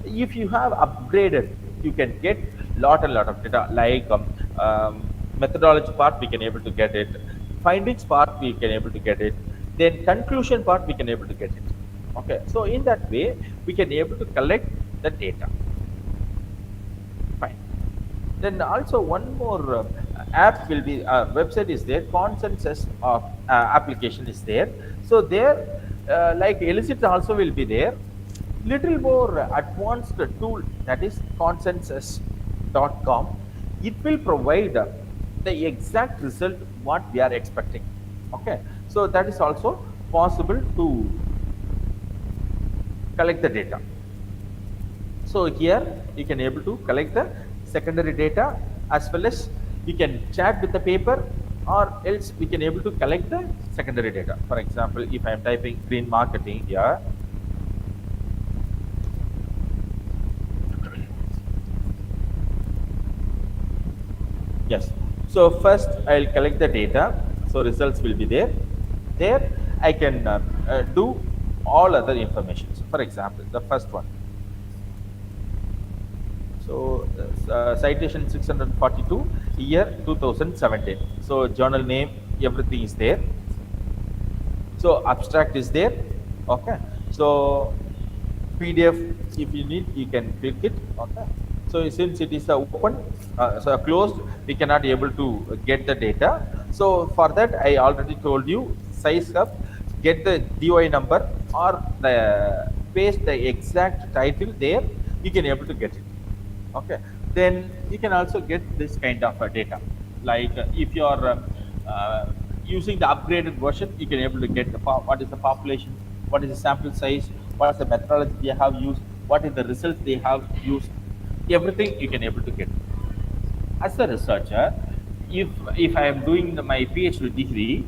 If you have upgraded, you can get lot and lot of data like methodology part we can able to get it, findings part we can able to get it, then conclusion part we can able to get it. Okay, so in that way we can able to collect the data. Fine. Then also one more app will be website is there. Consensus of application is there. So there, like Elicit also will be there. Little more advanced tool that is consensus.com. It will provide the exact result what we are expecting. Okay, so that is also possible to collect the data. So here you can able to collect the secondary data as well as you can chat with the paper, or else we can able to collect the secondary data. For example, if I am typing green marketing here, yes. So first I'll collect the data. So results will be there. There I can do all other information. So for example, the first one. So citation 642, year 2017. So journal name, everything is there. So abstract is there. Okay. So PDF, if you need, you can click it. Okay. So since it is open, so closed, we cannot able to get the data. So for that, I already told you size up, get the DOI number or the paste the exact title there. You can able to get it. Okay, then you can also get this kind of data, like if you are using the upgraded version, you can able to get the what is the population, what is the sample size, what is the methodology they have used, what is the results they have used, everything you can able to get. As a researcher, if I am doing my PhD degree,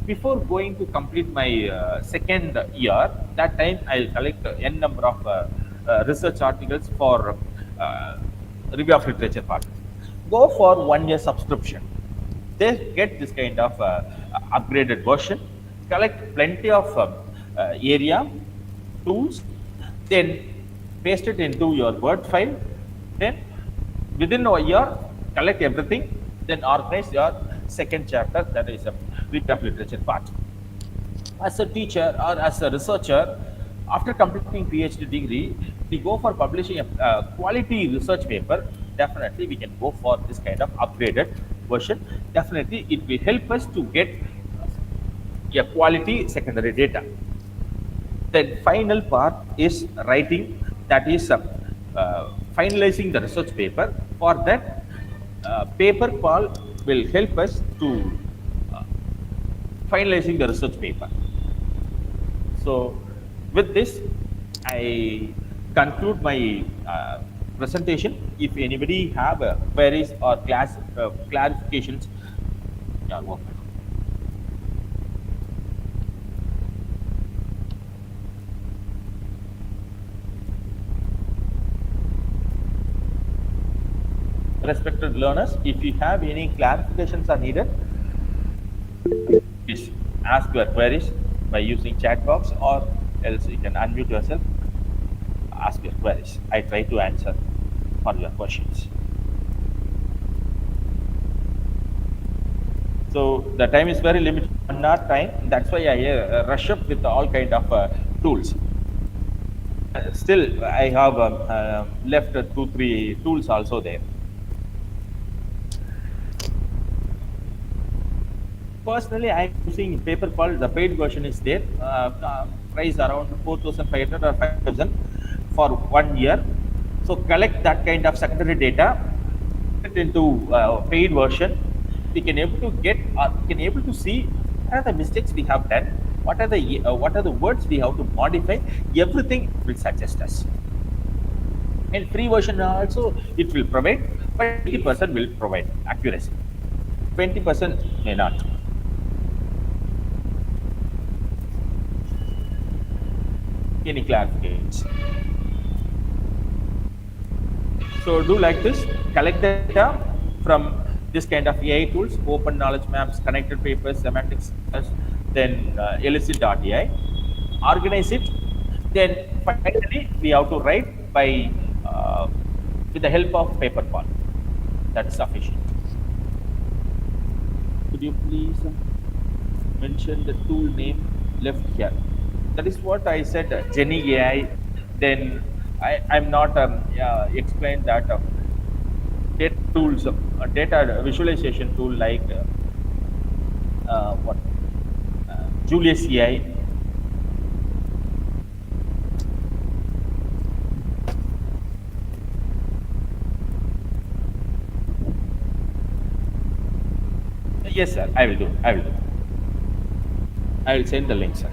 before going to complete my second year, that time I'll collect n number of research articles for uh, review of literature part. Go for 1 year subscription. They get this kind of upgraded version, collect plenty of area tools, then paste it into your Word file, then within a year collect everything, then organize your second chapter, that is a review of literature part. As a teacher or as a researcher, after completing PhD degree, we go for publishing a quality research paper. Definitely we can go for this kind of upgraded version. Definitely it will help us to get a quality secondary data. The final part is writing, that is finalizing the research paper. For that, paper call will help us to uh, finalizing the research paper. So with this, I conclude my presentation. If anybody have queries or clarifications, yeah, welcome. Respected learners, if you have any clarifications are needed, please ask your queries by using chat box, or else you can unmute yourself, ask your queries. I try to answer for your questions. So the time is very limited, 1 hour time. That's why I rush up with all kind of tools. Still, I have left 2-3 tools also there. Personally, I'm using paper called the paid version is there. Price around 4,500 or 5,000 for 1 year. So collect that kind of secondary data, put it into paid version. We can able to get, we can able to see what are the mistakes we have done, what are the words we have to modify. Everything will suggest us. And free version also it will provide, but 80% will provide accuracy. 20% may not. Any clarifications? So do like this, collect the data from This kind of AI tools, open knowledge maps, connected papers, semantic search, then elicit.ai, organize it. Then finally, we have to write by uh, with the help of paper ball. That's sufficient. Could you please mention the tool name left here? That is what I said, Jenny AI. Then I'm not explained that data tools, data visualization tool like what Julius AI. Yes, sir. I will do. I will do. I will send the link, sir.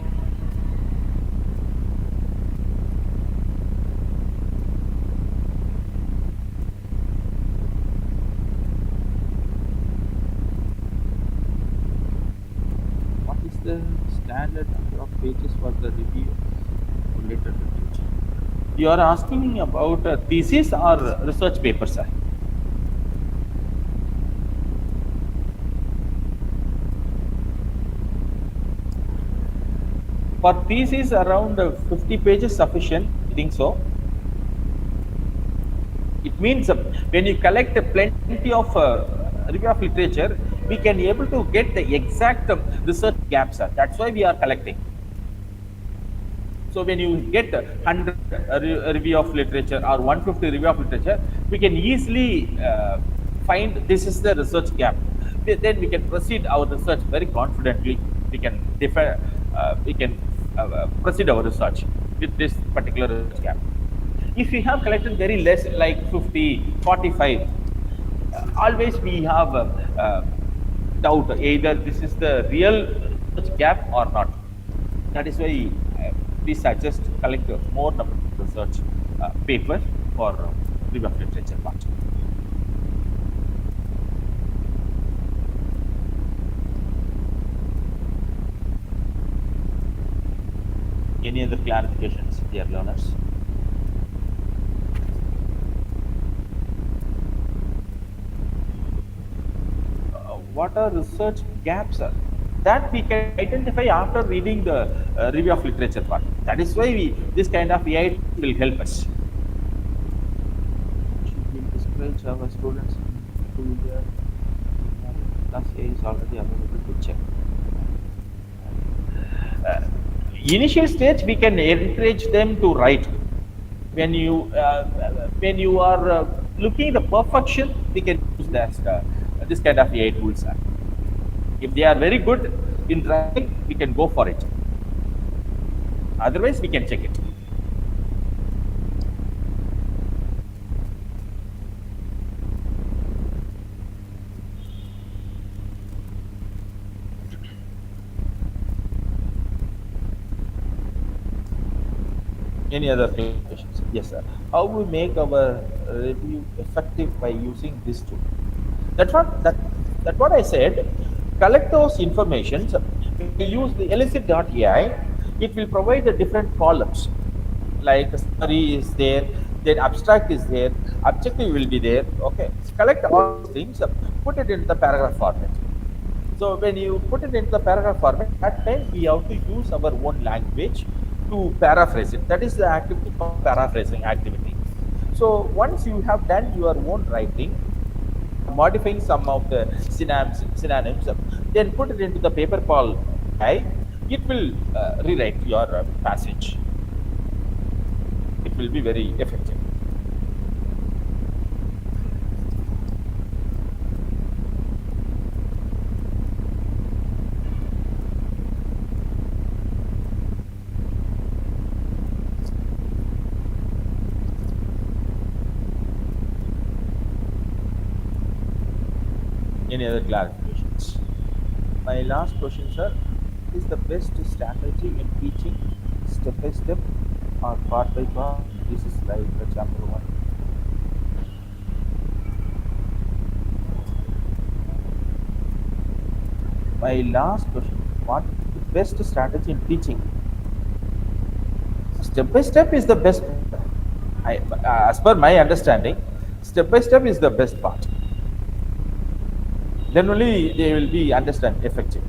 What is the standard number of pages for the review related literature? You are asking about a thesis or research paper, sir? For thesis, around 50 pages sufficient. I think so. It means when you collect plenty of review of literature, we can able to get the exact research gaps, sir. That's why we are collecting. So when you get 100 review of literature or 150 review of literature, we can easily find this is the research gap. Then we can proceed our research very confidently. We can proceed our research with this particular research gap. If we have collected very less, like 50, 45, always we have doubt either this is the real research gap or not. That is why we suggest collect more number of research paper for review of literature part. Any other clarifications, dear learners? What are research gaps are? That we can identify after reading the review of literature part. That is why this kind of AI will help us. Should we discourage our students to the class A is already available to check. Uh, Initial stage, we can encourage them to write. When you are looking the perfection, we can use this kind of AI tools. If they are very good in writing, we can go for it. Otherwise, we can check it. Any other questions? Yes, sir. How we make our review effective by using this tool? That's what I said. Collect those informations. We use the elicit.ai. It will provide the different columns. Like summary is there, then abstract is there, objective will be there. Okay. Collect all these things, put it into the paragraph format. So when you put it into the paragraph format, at time we have to use our own language to paraphrase it. That is the activity called paraphrasing activity. So once you have done your own writing, modifying some of the synonyms, then put it into the paper called AI. It will rewrite your passage. It will be very effective. Any other clarifications? My last question, sir, is the best strategy in teaching step by step or part by part? This is like chapter 1. My last question, what is the best strategy in teaching? Step by step is the best. As per my understanding, step by step is the best part. Then only they will be understand effective.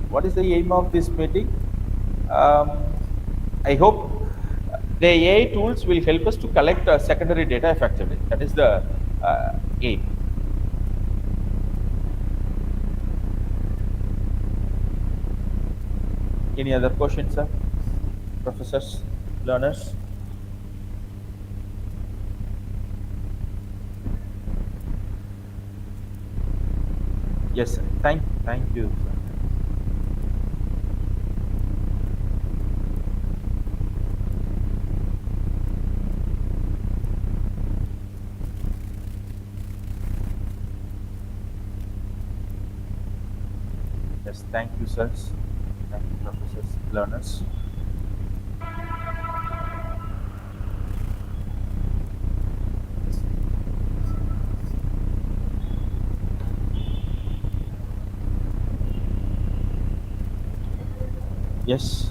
What is the aim of this meeting? Um, I hope the AI tools will help us to collect secondary data effectively. That is the aim. Any other questions, sir? Professors, learners? Yes, sir. Thank you, sir. Yes, thank you, sirs. Thank you, professors, learners. Yes.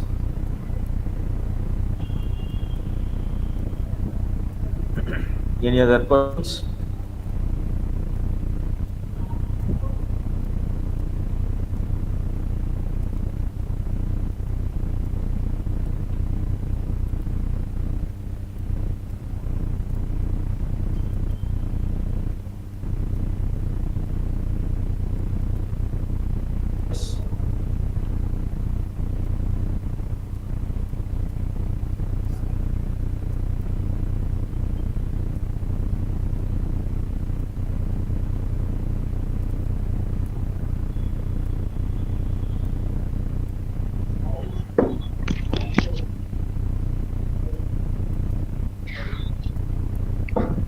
Any other questions? Yes.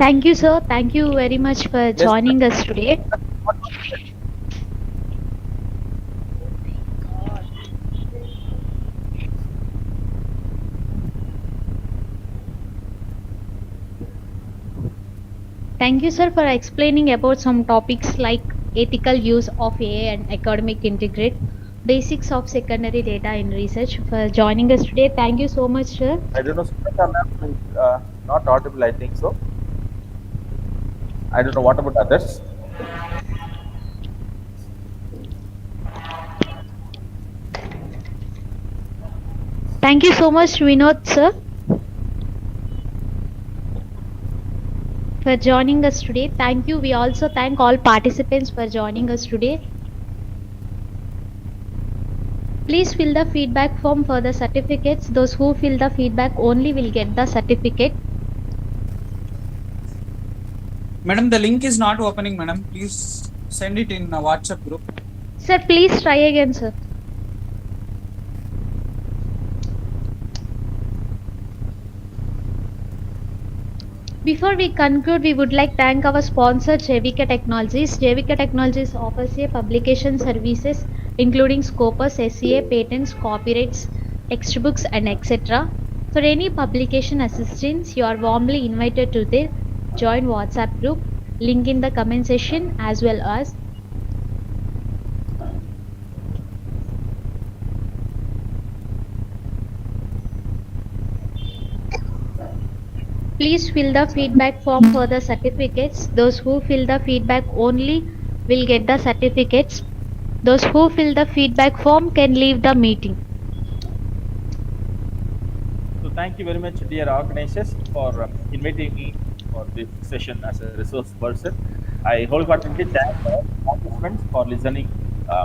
Thank you, sir. Thank you very much for Yes. joining us today. Thank you, sir, for explaining about some topics like ethical use of AI and academic integrate, basics of secondary data in research. For joining us today, thank you so much, sir. I don't know. Smita ma'am is not audible. I think so. I don't know. What about others? Thank you so much, Vinoth, sir, for joining us today. Thank you. We also thank all participants for joining us today. Please fill the feedback form for the certificates. Those who fill the feedback only will get the certificate. Madam, the link is not opening, madam. Please send it in a WhatsApp group. Sir, please try again, sir. Before we conclude, we would like to thank our sponsor, JVK Technologies. JVK Technologies offers a publication services including Scopus, SCA, patents, copyrights, textbooks, and etc. For any publication assistance, you are warmly invited to the join WhatsApp group. Link in the comment section as well as please fill the feedback form for the certificates. Those who fill the feedback only will get the certificates. Those who fill the feedback form can leave the meeting. So thank you very much, dear organizers, for inviting me for this session as a resource person. I wholeheartedly thank all participants for listening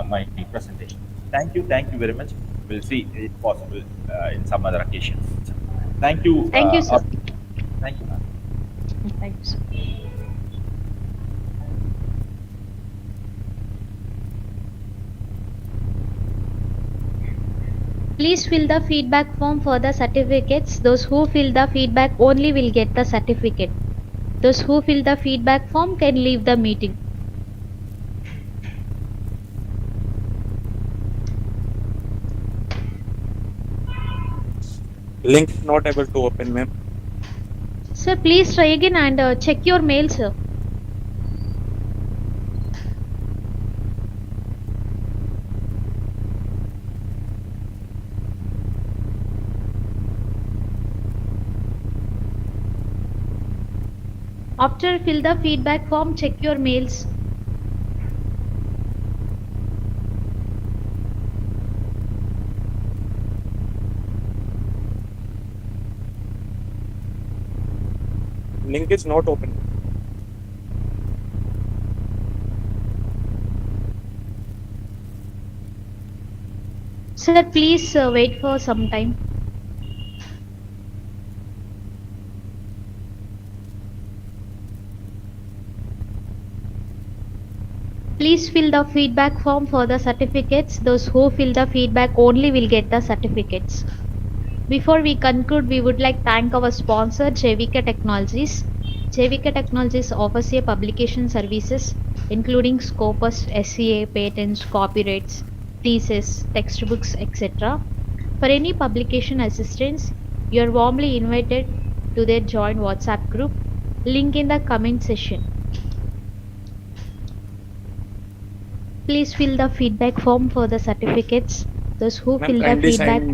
my presentation. Thank you very much. We'll see if possible in some other occasions. Thank you. Thank you, sir. Thank you, ma'am. Thank you, sir. Please fill the feedback form for the certificates. Those who fill the feedback only will get the certificate. Those who fill the feedback form can leave the meeting. Link not able to open, ma'am. Sir, please try again and check your mail, sir. After fill the feedback form, check your mails. Link is not open. Sir, please wait for some time. Please fill the feedback form for the certificates. Those who fill the feedback only will get the certificates. Before we conclude, we would like thank our sponsor, JVK Technologies. JVK Technologies offers a publication services including Scopus, SCA, patents, copyrights, thesis, textbooks, etc. For any publication assistance, you are warmly invited to their joint WhatsApp group. Link in the comment section. Please fill the feedback form for the certificates. Those who Ma'am, fill the kindly feedback sign